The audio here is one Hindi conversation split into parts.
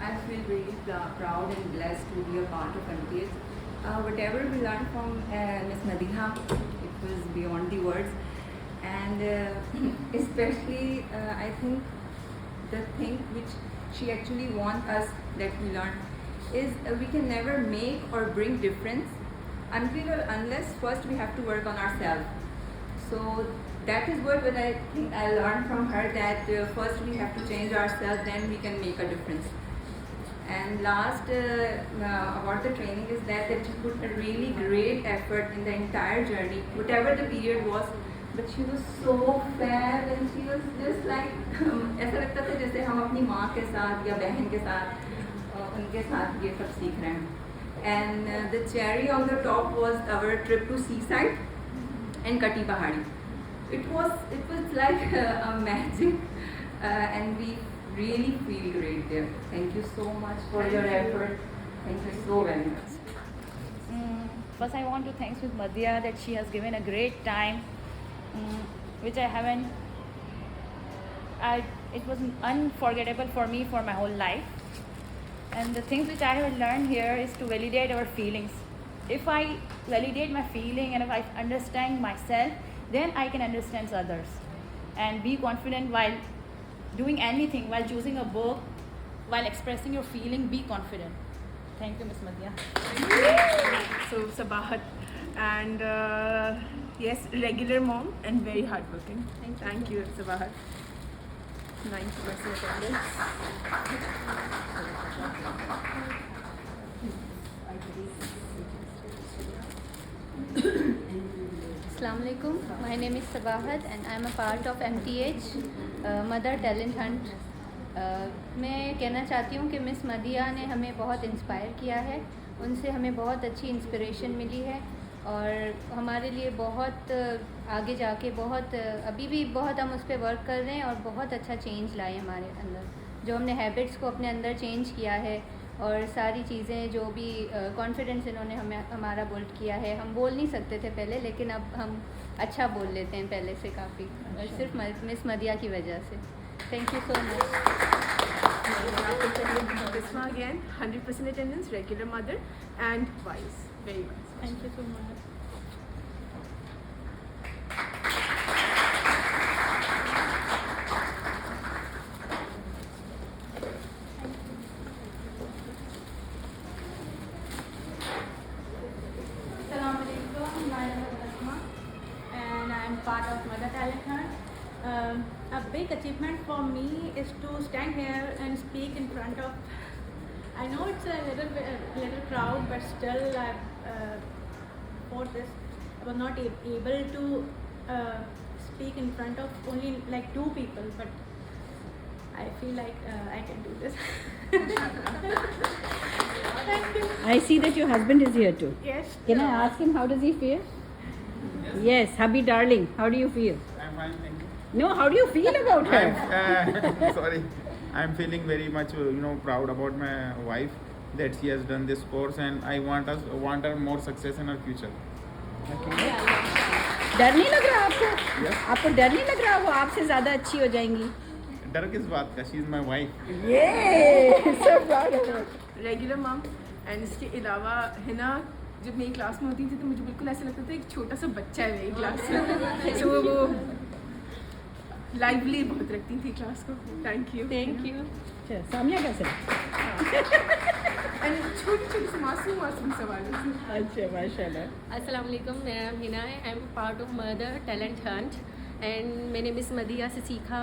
I feel really proud and blessed to be a part of MTH. Whatever we learned from Ms. Madiha, it was beyond the words. And especially, I think the thing which she actually wants us that we learn is we can never make or bring difference unless first we have to work on ourselves. So that is what I think I learned from her, that first we have to change ourselves, then we can make a difference. And last about the training is that she put a really great effort in the entire journey, whatever the period was. But she was so fair and she was just like ऐसा लगता था जैसे हम अपनी माँ के साथ या बहन के साथ उनके साथ ये सब सीख रहे हैं. And the cherry on the top was our trip to seaside and Kati Pahadi. It was like a magic, and we really feel great there. Thank you so much for your effort. Thank you so very much. First, I want to thank Ms. Madhya that she has given a great time, which I haven't. It was unforgettable for me for my whole life. And the things which I have learned here is to validate our feelings. If I validate my feeling and if I understand myself, then I can understand others. And be confident while doing anything, while choosing a book, while expressing your feeling, be confident. Thank you, Ms. Madhya. So, Sabahat. And yes, regular mom and very hardworking. Thank you, Sabahat. 90% attendance. Assalamualaikum. My name is Sabahat and I am a part of MTH Mother Talent Hunt. मैं कहना चाहती हूँ कि मिस मदिया ने हमें बहुत इंस्पायर किया है. उनसे हमें बहुत अच्छी इंस्पिरेशन मिली है और हमारे लिए बहुत आगे जाके बहुत अभी भी बहुत हम उस पर वर्क कर रहे हैं और बहुत अच्छा चेंज लाए हमारे अंदर. जो हमने हैबिट्स को अपने अंदर चेंज किया है और सारी चीज़ें जो भी कॉन्फिडेंस इन्होंने हमें हमारा बिल्ड किया है. हम बोल नहीं सकते थे पहले, लेकिन अब हम अच्छा बोल लेते हैं पहले से काफ़ी, और सिर्फ मिस मदिया की वजह से. Thank you so much. Bisma again, 100% attendance, regular mother and wise, very wise. Thank you so much. Assalamualaikum, my name is Asma and I am part of Mother Talent Hunt. A big achievement for me is to stand here and speak in front of. I know it's a little crowd, but still, for this, I was not able to speak in front of only like 2 people, but I feel like I can do this. Thank you. I see that your husband is here too. Yes. Can I ask him how does he feel? Yes, hubby darling, how do you feel? I'm fine, thank you. No, how do you feel about her? Sorry, I'm feeling very much, proud about my wife that she has done this course, and I want her more success in her future. डर नहीं लग रहा आपको? आपको डर नहीं लग रहा वो आपसे ज़्यादा अच्छी हो जाएंगी? डर किस बात का? She is my wife. Yeah, so proud of her. Regular मम. एंड इसके अलावा है ना, जब मेरी क्लास में होती थी तो मुझे बिल्कुल ऐसा लगता था एक छोटा सा बच्चा है मेरी क्लास में. सो वो लाइवली बहुत रखती थी क्लास को. Thank you. अच्छा, सामिया कैसे? एंड छोटी छोटी से मासूम सवालों से. अच्छा, माशाल्लाह. अस्सलाम वालेकुम, मेरा नाम हिना है. I am part of mother talent Hunt and मैंने मिस मदिया से सीखा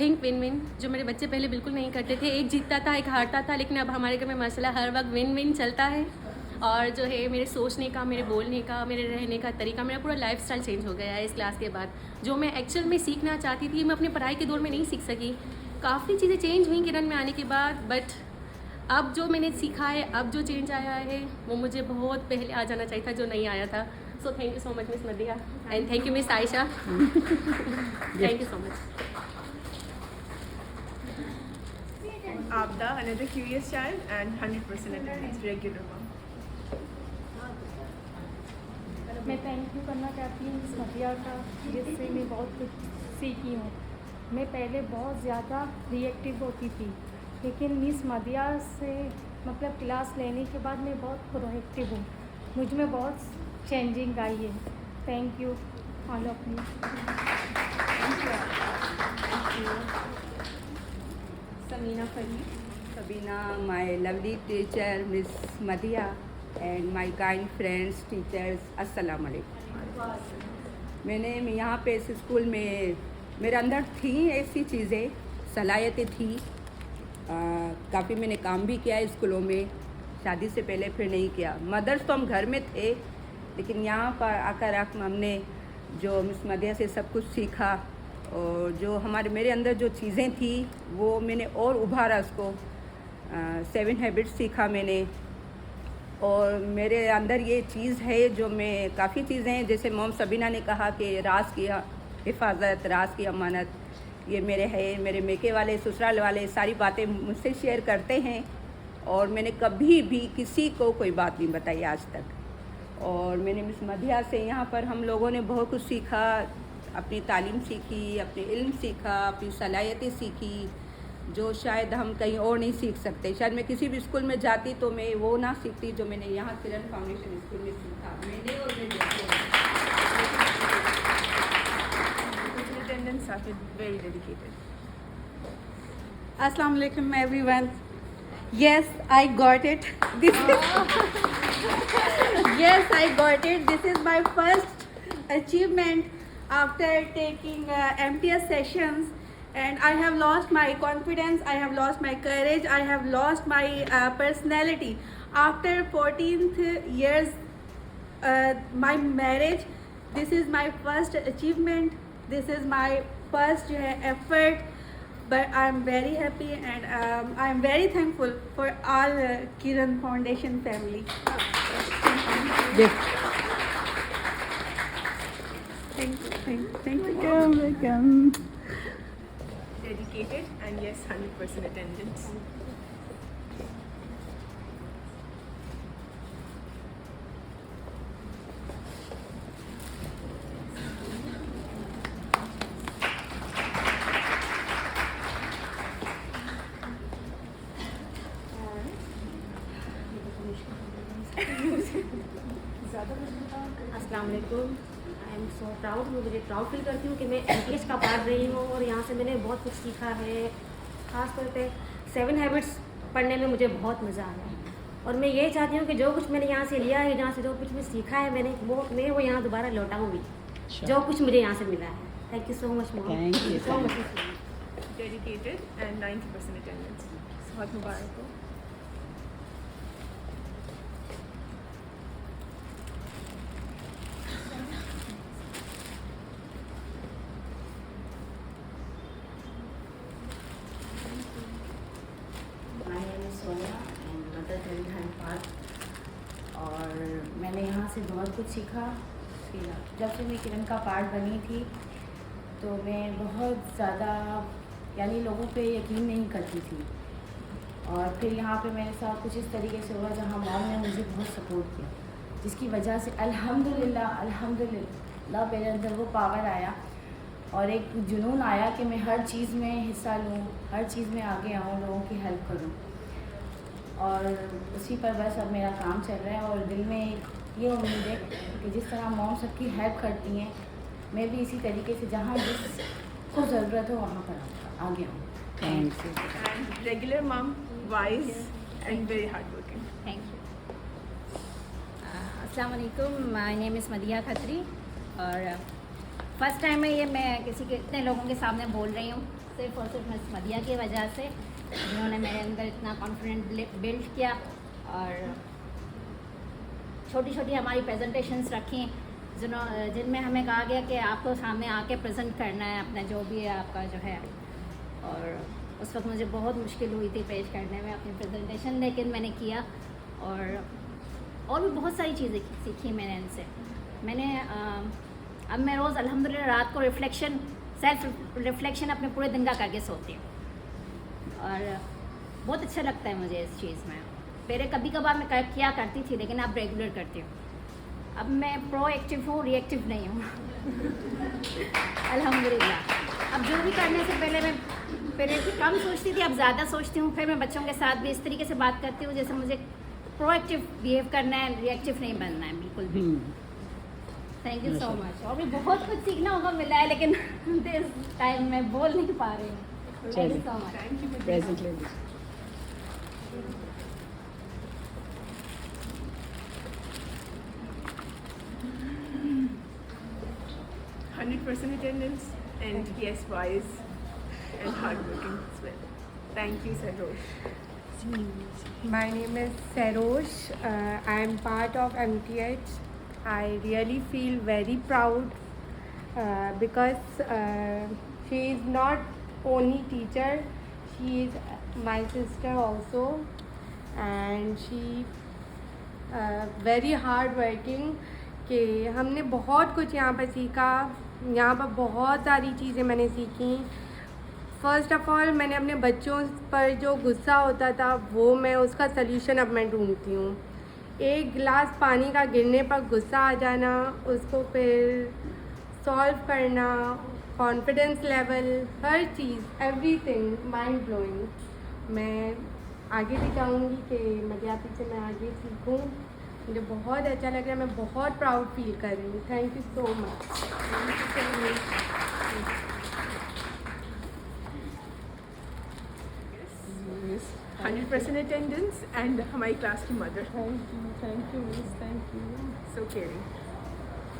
थिंक विन विन, जो मेरे बच्चे पहले बिल्कुल नहीं करते थे. एक जीतता था, एक हारता था, लेकिन अब हमारे घर में माशाल्लाह हर वक्त विन विन चलता है. और जो है मेरे सोचने का, मेरे बोलने का, मेरे रहने का तरीका, मेरा पूरा लाइफस्टाइल चेंज हो गया है इस क्लास के बाद. जो मैं एक्चुअल में सीखना चाहती थी, मैं अपनी पढ़ाई के दौर में नहीं सीख सकी. काफ़ी चीज़ें चेंज हुई किरण में आने के बाद, बट अब जो मैंने सीखा है, अब जो चेंज आया है, वो मुझे बहुत पहले आ जाना चाहिए था, जो नहीं आया था. So thank you so much miss मदिया and thank you miss Ayesha. Thank you so much. Abda, another curious child, and 100% attendance, regular mom. मैं थैंक यू करना चाहती हूँ मिस मदिया का, जिससे मैं बहुत कुछ सीखी हूँ. मैं पहले बहुत ज़्यादा रिएक्टिव होती थी, लेकिन मिस मदिया से मतलब क्लास लेने के बाद मैं बहुत प्रोएक्टिव हूँ, मुझ में बहुत चेंजिंग आई है। Thank you all of you. Samina Farid. Sabina, my lovely teacher, Miss Madhya, and my kind friends, teachers, अस्सलाम वालेकुम। मैंने यहाँ पे इस स्कूल में मेरे अंदर थी ऐसी चीज़ें, सलाहियतें थी। काफ़ी मैंने काम भी किया है स्कूलों में, शादी से पहले फिर नहीं किया। मदर्स तो हम घर में थे, लेकिन यहाँ पर आकर हमने जो मिस मदिया से सब कुछ सीखा, और जो मेरे अंदर जो चीज़ें थी वो मैंने और उभारा उसको। 7 हैबिट्स सीखा मैंने, और मेरे अंदर ये चीज़ है जो मैं काफ़ी चीज़ें हैं, जैसे मोम सबीना ने कहा कि राज की हिफाजत, राज की अमानत, ये मेरे मेके वाले, ससुराल वाले सारी बातें मुझसे शेयर करते हैं, और मैंने कभी भी किसी को कोई बात नहीं बताई आज तक। और मैंने मिस मदिया से यहाँ पर हम लोगों ने बहुत कुछ सीखा, अपनी तालीम सीखी, अपने इल्म सीखा, अपनी सलाहियतें सीखी, जो शायद हम कहीं और नहीं सीख सकते। शायद मैं किसी भी स्कूल में जाती तो मैं वो ना सीखती जो मैंने यहाँ किरण फाउंडेशन स्कूल में सीखा। मैंने और मेरे Attendance are very dedicated. Assalamu alaikum everyone. Yes, I got it. Yes, I got it. This is my first achievement after taking MTS sessions, and I have lost my confidence, I have lost my courage, I have lost my personality. After 14th years my marriage, this is my first achievement, this is my first effort, but I am very happy, and I am very thankful for all Kiran Foundation family. Thank you. Welcome. Dedicated, and yes, 100% attendance. अस्सलाम वालेकुम। आई एम सो प्राउड, मुझे प्राउड फील करती हूँ कि मैं MTS का पार्ट रही हूँ, और यहाँ से मैंने बहुत कुछ सीखा है। ख़ास तौर पे 7 हैबिट्स पढ़ने में मुझे बहुत मज़ा आया, और मैं ये चाहती हूँ कि जो कुछ मैंने यहाँ से लिया है, जहाँ से जो कुछ मैं सीखा है मैं वो यहाँ दोबारा लौटाऊँगी, जो कुछ मुझे यहाँ से मिला है। Thank you so much mom. Thank you so much. Dedicated and 90% attendance. बहुत मुबारक हो। Sonia and mother talent part, और मैंने यहाँ से बहुत कुछ सीखा। जब से मैं किरण का पार्ट बनी थी तो मैं बहुत ज़्यादा यानी लोगों पे यकीन नहीं करती थी, और फिर यहाँ पे मेरे साथ कुछ इस तरीके से हुआ जहाँ मॉम ने मुझे बहुत सपोर्ट किया, जिसकी वजह से अल्हम्दुलिल्लाह मेरे अंदर वो पावर आया और एक जुनून आया कि मैं हर चीज़ में हिस्सा लूँ, हर चीज़ में आगे आऊँ, लोगों की हेल्प करूँ, और उसी पर बस अब मेरा काम चल रहा है। और दिल में ये उम्मीद है कि जिस तरह मॉम सबकी हेल्प करती हैं, मैं भी इसी तरीके से जहाँ जिसको ज़रूरत हो वहाँ पर आगे आऊँ। Thank you. And regular mom, wise and very hardworking. Thank you. अस्सलाम वालेकुम, माय नेम इज़ मदिया खत्री, और फर्स्ट टाइम में ये मैं किसी के इतने लोगों के सामने बोल रही हूँ, सिर्फ और सिर्फ मिस मदिया की वजह से, जिन्होंने मेरे अंदर इतना कॉन्फिडेंट बिल्ड किया, और छोटी छोटी हमारी प्रेजेंटेशंस रखी जिनमें हमें कहा गया कि आपको सामने आके प्रेजेंट करना है अपना जो भी है आपका जो है, और उस वक्त मुझे बहुत मुश्किल हुई थी पेश करने में अपनी प्रेजेंटेशन, लेकिन मैंने किया, और भी बहुत सारी चीज़ें सीखी मैंने इनसे। मैंने अब मैं रोज़ अल्हम्दुलिल्लाह रात को सेल्फ रिफ्लेक्शन अपने पूरे दिन का करके सोती हूँ, और बहुत अच्छा लगता है मुझे इस चीज़ में। पहले कभी कभार मैं किया करती थी, लेकिन अब रेगुलर करती हूँ। अब मैं प्रोएक्टिव हूँ, रिएक्टिव नहीं हूँ। अल्हम्दुलिल्लाह। अब जो भी करने से पहले मैं पहले कम सोचती थी, अब ज़्यादा सोचती हूँ। फिर मैं बच्चों के साथ भी इस तरीके से बात करती हूँ जैसे मुझे प्रोएक्टिव बिहेव करना है, रिएक्टिव नहीं बनना है बिल्कुल भी। Thank you so much. और भी बहुत कुछ सीखना होगा मिला है, लेकिन दिस टाइम मैं बोल नहीं पा रही हूँ। Thank you so much. Present ladies. 100% attendance and yes, wise and hardworking as well. Thank you, Sarosh. My name is Sarosh. I am part of MTH. I really feel very proud because she is not only teacher, she is my sister also, and she very hard working. कि हमने बहुत कुछ यहाँ पर सीखा, यहाँ पर बहुत सारी चीज़ें मैंने सीखी। फ़र्स्ट ऑफ़ ऑल मैंने अपने बच्चों पर जो गुस्सा होता था वो मैं उसका सल्यूशन अब मैं ढूंढती हूँ। एक गिलास पानी का गिरने पर गुस्सा आ जाना, उसको फिर सॉल्व करना, कॉन्फिडेंस लेवल, हर चीज़, एवरीथिंग माइंड ब्लोइंग। मैं आगे भी चाहूँगी कि मध्यापी से मैं आगे सीखूँ। मुझे बहुत अच्छा लग रहा है, मैं बहुत प्राउड फील कर रही हूँ। Thank you so much. 100% attendance and हमारी क्लास की mother. Thank you, miss. Thank you. So caring.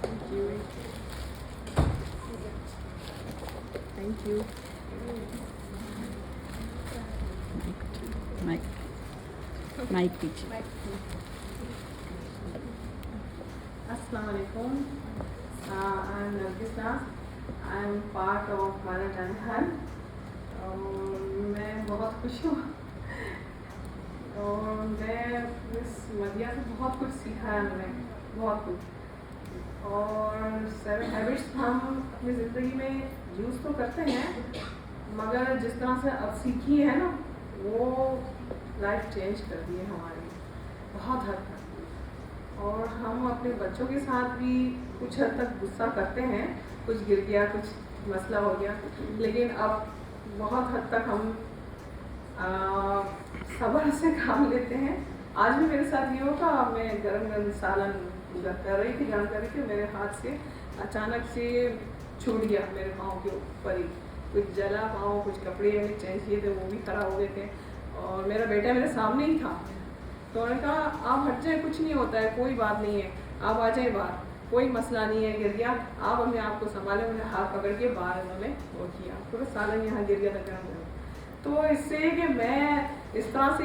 Thank you. Thank you. Mic teacher. Assalamu alaikum. I'm Nargisa. I'm part of Mother Talent. मैं बहुत खुश हूँ और मैं मिस मदिया से बहुत कुछ सीखा है मैंने, बहुत कुछ। और 7 हैबिट्स हम अपनी ज़िंदगी में यूज़ तो करते हैं, मगर जिस तरह से अब सीखी है ना, वो लाइफ चेंज कर दी है हमारी बहुत हद तक। और हम अपने बच्चों के साथ भी कुछ हद तक गुस्सा करते हैं, कुछ गिर गया, कुछ मसला हो गया, लेकिन अब बहुत हद तक हम सब्र से काम लेते हैं। आज भी मेरे साथ ये होगा, मैं गरम गरम सालन कर रही थी, गरम कर रही थी, मेरे हाथ से अचानक से छूट गया मेरे पाँव के ऊपर ही, कुछ जला पाँव, कुछ कपड़े मैंने चेंज किए थे वो भी खराब हो गए थे, और मेरा बेटा मेरे सामने ही था। तो उन्होंने कहा आप हट जाए, कुछ नहीं होता है, कोई बात नहीं है, आप आ जाए बाहर, कोई मसला नहीं है, गिर गया, आप अपने आप को संभालें। मैंने हाथ पकड़ के बाहर उन्होंने वो किया, पूरा सालन यहाँ गिर गया था गर्म। तो इससे कि मैं इस तरह से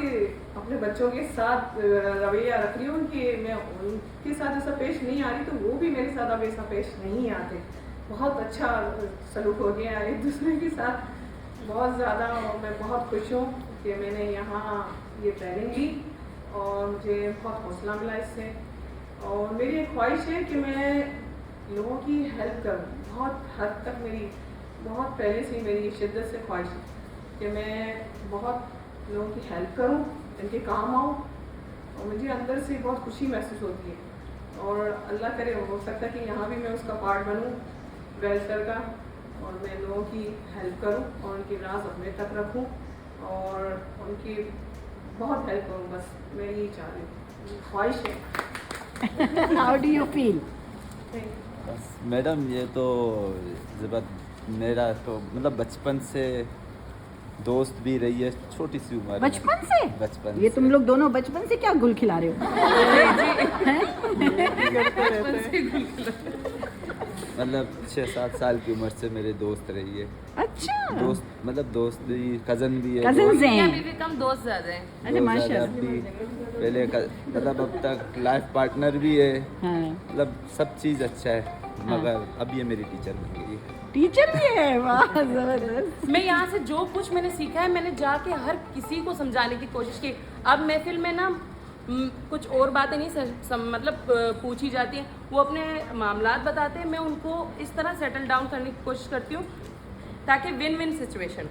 अपने बच्चों के साथ रवैया रख रही हूँ कि मैं उनके साथ ऐसा पेश नहीं आ रही, तो वो भी मेरे साथ अब ऐसा पेश नहीं आते। बहुत अच्छा सलूक हो गया एक दूसरे के साथ, बहुत ज़्यादा। मैं बहुत खुश हूँ कि मैंने यहाँ ये ट्रेनिंग ली और मुझे बहुत हौसला मिला इससे। और मेरी एक ख्वाहिश है कि मैं लोगों की हेल्प करूँ, बहुत हद तक मेरी बहुत पहले से मेरी शिद्दत से ख्वाहिश है कि मैं बहुत लोगों की हेल्प करूं, इनके काम आऊं, और मुझे अंदर से बहुत खुशी महसूस होती है। और अल्लाह करे हो सकता है कि यहाँ भी मैं उसका पार्ट बनूं वेलफेयर का, और मैं लोगों की हेल्प करूं और उनकी राज अपने तक रखूं और उनकी बहुत हेल्प करूं। बस मैं यही चाह रही हूँ, ख्वाहिश है। How do you feel? Madam ये तो मेरा तो मतलब बचपन से दोस्त भी रही है, छोटी सी उम्र में। बचपन से? बचपन ये से। तुम लोग दोनों बचपन से क्या गुल खिला रहे हो? मतलब 6-7 साल की उम्र से मेरे दोस्त रही है। अच्छा। दोस्त मतलब दोस्त भी, कजन भी है। कजन्स हैं। अभी भी कम दोस्त ज़्यादा हैं। अरे माशाल्लाह। अभी पहले मतलब अब तक लाइफ पार्टनर भी है। हाँ। मतलब सब चीज़ अच्छा है, मगर अब ये मेरी टीचर बन गई है। टीचर भी है, वाह जबरदस्त। मैं यहाँ से जो कुछ मैंने सीखा है, मैंने जाके हर किसी को समझाने की कोशिश की। अब महफिल में ना कुछ और बातें नहीं मतलब पूछी जाती हैं, वो अपने मामलात बताते हैं, मैं उनको इस तरह सेटल डाउन करने की कोशिश करती हूँ ताकि विन विन सिचुएशन।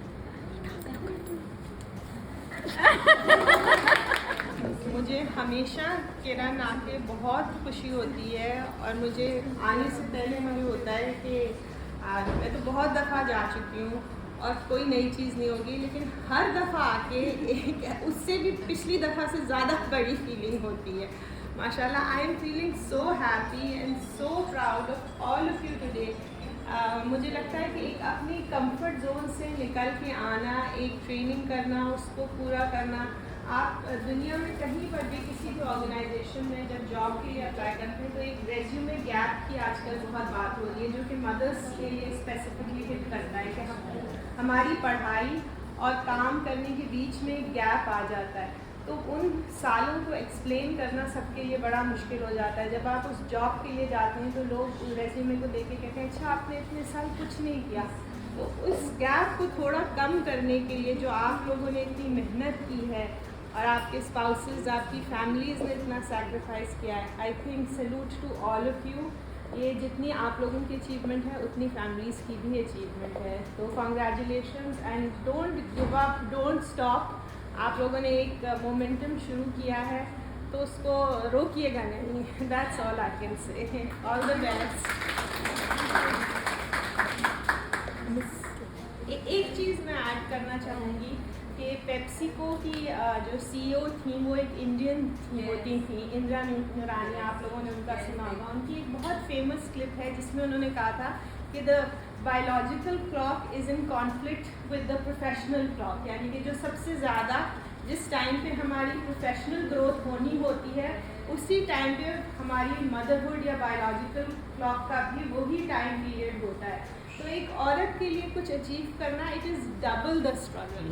मुझे हमेशा किरण आके बहुत खुशी होती है, और मुझे आने से पहले मुझे होता है कि और मैं तो बहुत दफ़ा जा चुकी हूँ और कोई नई चीज़ नहीं होगी, लेकिन हर दफ़ा आके एक उससे भी पिछली दफ़ा से ज़्यादा बड़ी फीलिंग होती है। माशाल्लाह, I am feeling so happy and so proud of all of you today. मुझे लगता है कि एक अपनी कंफर्ट जोन से निकल के आना, एक ट्रेनिंग करना, उसको पूरा करना। आप दुनिया में कहीं पर भी किसी भी ऑर्गेनाइजेशन में जब जॉब के लिए अप्लाई करते हैं तो एक रेज्यूमे गैप की आजकल बहुत बात हो रही है, जो कि मदर्स के लिए स्पेसिफिकली हिट करता है कि हमारी पढ़ाई और काम करने के बीच में गैप आ जाता है। तो उन सालों को एक्सप्लेन करना सबके लिए बड़ा मुश्किल हो जाता है। जब आप उस जॉब के लिए जाते हैं तो लोग रेज्यूमे को देख के कहते हैं अच्छा आपने इतने साल कुछ नहीं किया। तो उस गैप को थोड़ा कम करने के लिए जो आप लोगों ने इतनी मेहनत की है और आपके स्पाउसेस, आपकी फैमिलीज़ ने इतना सेक्रीफाइस किया है, I think salute to all of you. ये जितनी आप लोगों की अचीवमेंट है उतनी फैमिलीज़ की भी अचीवमेंट है। तो congratulations and don't give up, don't stop. आप लोगों ने एक मोमेंटम शुरू किया है तो उसको रोकिएगा नहीं। That's all I can say. All the best. एक चीज़ मैं ऐड करना चाहूँगी कि पेप्सिको की जो CEO थी वो एक इंडियन होती थी, इंदिरा नूरानी। आप लोगों ने उनका सुना होगा। उनकी एक बहुत फेमस क्लिप है जिसमें उन्होंने कहा था कि the biological clock is in conflict with the professional clock, यानी कि जो सबसे ज़्यादा जिस टाइम पे हमारी प्रोफेशनल ग्रोथ होनी होती है उसी टाइम पे हमारी मदरहुड या बायोलॉजिकल क्लॉक का भी वही टाइम पीरियड होता है। तो एक औरत के लिए कुछ अचीव करना, it is double the struggle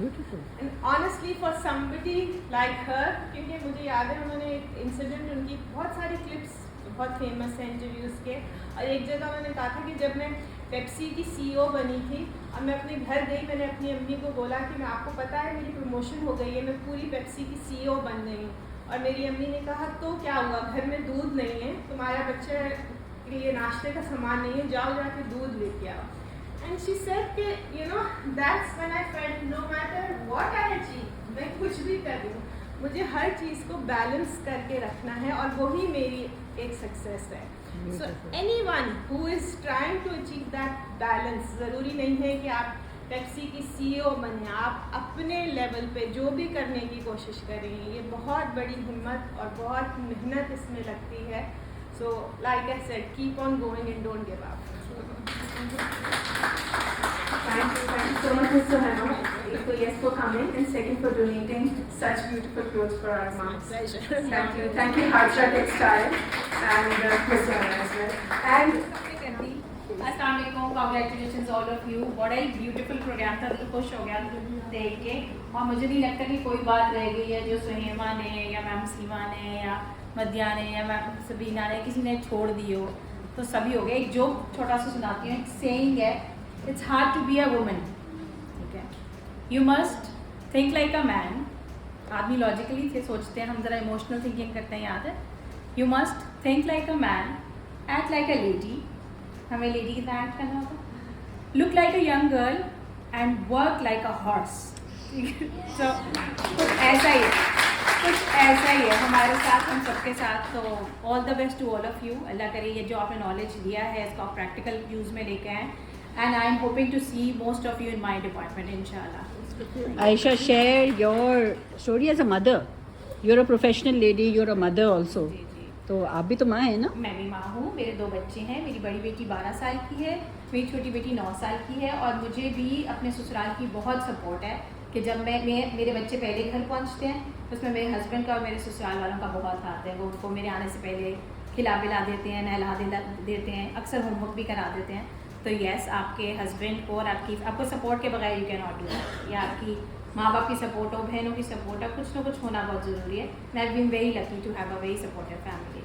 and honestly for somebody like her. क्योंकि मुझे याद है उन्होंने एक इंसिडेंट, उनकी बहुत सारी क्लिप्स बहुत फेमस हैं इंटरव्यूज़ के, और एक जगह उन्होंने कहा था कि जब मैं पेप्सी की CEO बनी थी और मैं अपने घर गई, मैंने अपनी अम्मी को बोला कि मैं आपको पता है मेरी प्रमोशन हो गई है, मैं पूरी पेप्सी की CEO बन गई हूँ। और मेरी अम्मी ने कहा तो क्या हुआ, घर में दूध नहीं है, तुम्हारा बच्चे के लिए नाश्ते का सामान नहीं है, जाओ जाके दूध लेके आओ। एंड शी सेड कि you know that's when I felt no matter what I achieve, मैं कुछ भी कर रही हूँ, मुझे हर चीज़ को बैलेंस करके रखना है और वही मेरी एक सक्सेस है। So anyone who is trying to achieve that balance, ज़रूरी नहीं है कि आप पेप्सी की CEO बने, आप अपने लेवल पे जो भी करने की कोशिश करें, ये बहुत बड़ी हिम्मत और बहुत मेहनत इसमें लगती है। So like I said, keep on going and don't give up. Thank you so much, Mr. Hema. So yes, for coming, and second for donating such beautiful clothes for our moms. Pleasure. Thank you, Harsha Textile and Mr. Hema as well. And अस्सलामुअलैकुम, कांग्रेचुलेशंस ऑल ऑफ यू। बड़ा ही ब्यूटीफुल प्रोग्राम था, दिल खुश हो गया देख के। और मुझे नहीं लगता कि कोई बात रह गई है जो सुहेमा ने या मैम सीमा ने या मदिया ने या मैम सबीना ने किसी ने छोड़ दी हो, तो सभी हो गए। एक जोक छोटा सा सुनाती हूँ। एक सेइंग है, it's hard to be a woman, ठीक है, you must think like a man. आदमी लॉजिकली से सोचते हैं, हम ज़रा इमोशनल थिंकिंग करते हैं, याद है। You must think like a man, act like a lady, हमें लेडी की तरह एक्ट करना होगा, look like a young girl and work like a horse. So कुछ ऐसा ही है, कुछ ऐसा ही है हमारे साथ, हम सबके साथ। तो all the best to all of you. अल्लाह करे ये जो आपने नॉलेज दिया है इसको आप प्रैक्टिकल यूज़ में लेके आएँ, and I am hoping to see most of you in my department इंशाल्लाह। Aisha, share your story as a mother. You're a professional lady, you're a mother also. तो आप भी तो माँ है ना? मैं भी माँ हूँ, मेरे 2 बच्चे हैं। मेरी बड़ी बेटी 12 साल की है, मेरी छोटी बेटी 9 साल की है। और मुझे भी अपने ससुराल की बहुत सपोर्ट है कि जब मेरे बच्चे पहले घर पहुँचते हैं तो उसमें मेरे हस्बैंड का और मेरे ससुराल वालों का बहुत हाथ है। वो उनको मेरे आने से पहले खिला पिला देते हैं, नहला देते हैं, अक्सर होमवर्क भी करा देते हैं। तो यस, आपके हस्बैंड को और आपको सपोर्ट के बगैर you can not do that. या आपकी माँ बाप की सपोर्ट हो, बहनों की सपोर्ट हो, कुछ ना कुछ होना बहुत ज़रूरी है। I have been very lucky to have a very supportive family.